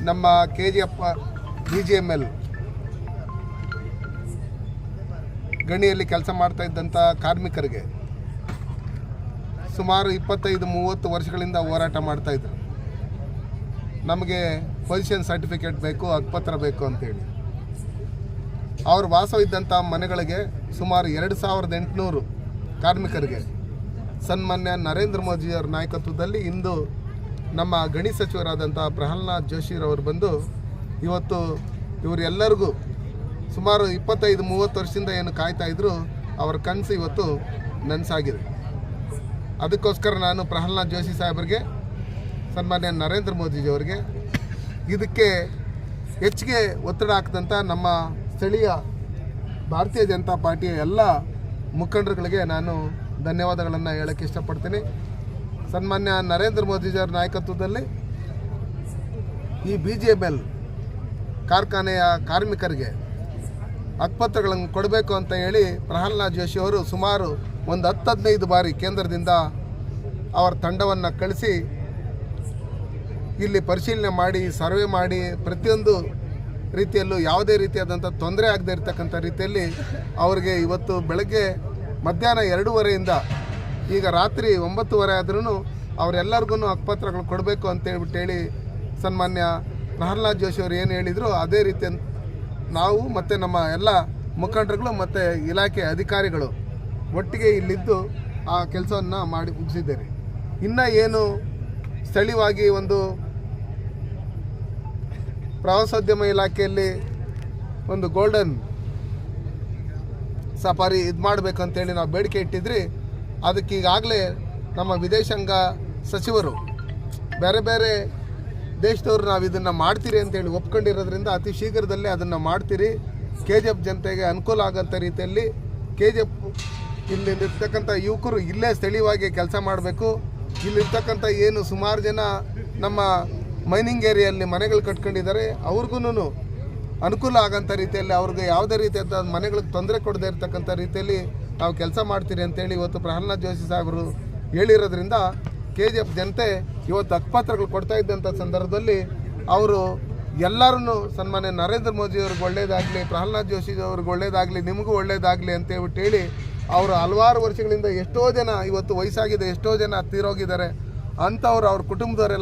ನಮ್ಮ KGF BGML ಗಣಿಯಲ್ಲಿ ಕೆಲಸ ಮಾಡ್ತಾ ಇದ್ದಂಥ ಕಾರ್ಮಿಕರಿಗೆ ಸುಮಾರು 25-30 ವರ್ಷಗಳಿಂದ ಹೋರಾಟ ಮಾಡ್ತಾಯಿದ್ರು. ನಮಗೆ ಪೊಸಿಷನ್ ಸರ್ಟಿಫಿಕೇಟ್ ಬೇಕು, ಹಕ್ಕುಪತ್ರ ಬೇಕು ಅಂತೇಳಿ. ಅವರು ವಾಸವಿದ್ದಂಥ ಮನೆಗಳಿಗೆ ಸುಮಾರು 2800 ಕಾರ್ಮಿಕರಿಗೆ ಸನ್ಮಾನ್ಯ ನರೇಂದ್ರ ಮೋದಿಯವರ ನಾಯಕತ್ವದಲ್ಲಿ ಇಂದು ನಮ್ಮ ಗಣಿ ಸಚಿವರಾದಂಥ ಪ್ರಹ್ಲಾದ್ ಜೋಶಿರವರು ಬಂದು ಇವತ್ತು ಇವರೆಲ್ಲರಿಗೂ ಸುಮಾರು 25-30 ವರ್ಷದಿಂದ ಏನು ಕಾಯ್ತಾಯಿದ್ರು ಅವರ ಕನಸು ಇವತ್ತು ನನಸಾಗಿದೆ. ಅದಕ್ಕೋಸ್ಕರ ನಾನು ಪ್ರಹ್ಲಾದ್ ಜೋಶಿ ಸಾಹೇಬರಿಗೆ, ಸನ್ಮಾನ್ಯ ನರೇಂದ್ರ ಮೋದಿಜಿಯವರಿಗೆ ಇದಕ್ಕೆ ಹೆಚ್ಚಿಗೆ ಒತ್ತಡ ಹಾಕಿದಂಥ ನಮ್ಮ ಸ್ಥಳೀಯ ಭಾರತೀಯ ಜನತಾ ಪಾರ್ಟಿಯ ಎಲ್ಲ ಮುಖಂಡರುಗಳಿಗೆ ನಾನು ಧನ್ಯವಾದಗಳನ್ನು ಹೇಳೋಕ್ಕೆ ಇಷ್ಟಪಡ್ತೀನಿ. ಸನ್ಮಾನ್ಯ ನರೇಂದ್ರ ಮೋದಿಜಿಯವರ ನಾಯಕತ್ವದಲ್ಲಿ ಈ BGML ಕಾರ್ಖಾನೆಯ ಕಾರ್ಮಿಕರಿಗೆ ಹಕ್ಕುಪತ್ರಗಳನ್ನು ಕೊಡಬೇಕು ಅಂತ ಹೇಳಿ ಪ್ರಹ್ಲಾದ್ ಜೋಶಿ ಅವರು ಸುಮಾರು ಒಂದು 10-15 ಬಾರಿ ಕೇಂದ್ರದಿಂದ ಅವರ ತಂಡವನ್ನು ಕಳಿಸಿ ಇಲ್ಲಿ ಪರಿಶೀಲನೆ ಮಾಡಿ, ಸರ್ವೆ ಮಾಡಿ, ಪ್ರತಿಯೊಂದು ರೀತಿಯಲ್ಲೂ ಯಾವುದೇ ರೀತಿಯಾದಂಥ ತೊಂದರೆ ಆಗದೇ ಇರತಕ್ಕಂಥ ರೀತಿಯಲ್ಲಿ ಅವರಿಗೆ ಇವತ್ತು ಬೆಳಗ್ಗೆ ಮಧ್ಯಾಹ್ನ 2:30ಯಿಂದ ಈಗ ರಾತ್ರಿ 9:30 ಆದ್ರೂ ಅವರೆಲ್ಲರಿಗೂ ಹಕ್ಕುಪತ್ರಗಳು ಕೊಡಬೇಕು ಅಂತೇಳಿ ಸನ್ಮಾನ್ಯ ಪ್ರಹ್ಲಾದ್ ಜೋಶಿ ಅವರು ಏನು ಹೇಳಿದರು ಅದೇ ರೀತಿ ನಾವು ಮತ್ತು ನಮ್ಮ ಎಲ್ಲ ಮುಖಂಡರುಗಳು ಮತ್ತು ಇಲಾಖೆ ಅಧಿಕಾರಿಗಳು ಒಟ್ಟಿಗೆ ಇಲ್ಲಿದ್ದು ಆ ಕೆಲಸವನ್ನು ಮಾಡಿ ಮುಗಿಸಿದ್ದೇವೆ. ಇನ್ನು ಏನು ಸ್ಥಳೀಯವಾಗಿ ಒಂದು ಪ್ರವಾಸೋದ್ಯಮ ಇಲಾಖೆಯಲ್ಲಿ ಒಂದು ಗೋಲ್ಡನ್ ಸಫಾರಿ ಇದು ಮಾಡಬೇಕಂತೇಳಿ ನಾವು ಬೇಡಿಕೆ ಇಟ್ಟಿದ್ರಿ. ಅದಕ್ಕೆ ಈಗಾಗಲೇ ನಮ್ಮ ವಿದೇಶಾಂಗ ಸಚಿವರು ಬೇರೆ ಬೇರೆ ದೇಶದವರು ನಾವು ಇದನ್ನು ಮಾಡ್ತೀರಿ ಅಂತೇಳಿ ಒಪ್ಕೊಂಡಿರೋದ್ರಿಂದ ಅತಿ ಶೀಘ್ರದಲ್ಲೇ ಅದನ್ನು ಮಾಡ್ತೀರಿ. KGF ಜನತೆಗೆ ಅನುಕೂಲ ಆಗೋಂಥ ರೀತಿಯಲ್ಲಿ KGF ಇಲ್ಲಿರ್ತಕ್ಕಂಥ ಯುವಕರು ಇಲ್ಲೇ ಸ್ಥಳೀಯವಾಗಿ ಕೆಲಸ ಮಾಡಬೇಕು. ಇಲ್ಲಿರ್ತಕ್ಕಂಥ ಏನು ಸುಮಾರು ಜನ ನಮ್ಮ ಮೈನಿಂಗ್ ಏರಿಯಲ್ಲಿ ಮನೆಗಳು ಕಟ್ಕೊಂಡಿದ್ದಾರೆ, ಅವ್ರಿಗೂ ಅನುಕೂಲ ಆಗೋಂಥ ರೀತಿಯಲ್ಲಿ ಅವ್ರಿಗೆ ಯಾವುದೇ ರೀತಿಯಾದ ಮನೆಗಳಿಗೆ ತೊಂದರೆ ಕೊಡದೇ ಇರತಕ್ಕಂಥ ರೀತಿಯಲ್ಲಿ ನಾವು ಕೆಲಸ ಮಾಡ್ತೀರಿ ಅಂತೇಳಿ ಇವತ್ತು ಪ್ರಹ್ಲಾದ್ ಜೋಶಿ ಸಾಹೇಬರು ಹೇಳಿರೋದ್ರಿಂದ KGF ಜನತೆ ಇವತ್ತು ಹಕ್ಕುಪತ್ರಗಳು ಕೊಡ್ತಾ ಇದ್ದಂಥ ಸಂದರ್ಭದಲ್ಲಿ ಅವರು ಎಲ್ಲರೂ ಸನ್ಮಾನ್ಯ ನರೇಂದ್ರ ಮೋದಿಯವ್ರಿಗೆ ಒಳ್ಳೇದಾಗಲಿ, ಪ್ರಹ್ಲಾದ್ ಜೋಶಿ ಅವ್ರಿಗೆ ಒಳ್ಳೇದಾಗಲಿ, ನಿಮಗೂ ಒಳ್ಳೇದಾಗಲಿ ಅಂತೇಳ್ಬಿಟ್ಟು ಹೇಳಿ ಅವರು ಹಲವಾರು ವರ್ಷಗಳಿಂದ ಎಷ್ಟೋ ಜನ ಇವತ್ತು ವಯಸ್ಸಾಗಿದೆ, ಎಷ್ಟೋ ಜನ ತೀರೋಗಿದ್ದಾರೆ ಅಂಥವ್ರು ಅವ್ರ ಕುಟುಂಬದವರೆಲ್ಲ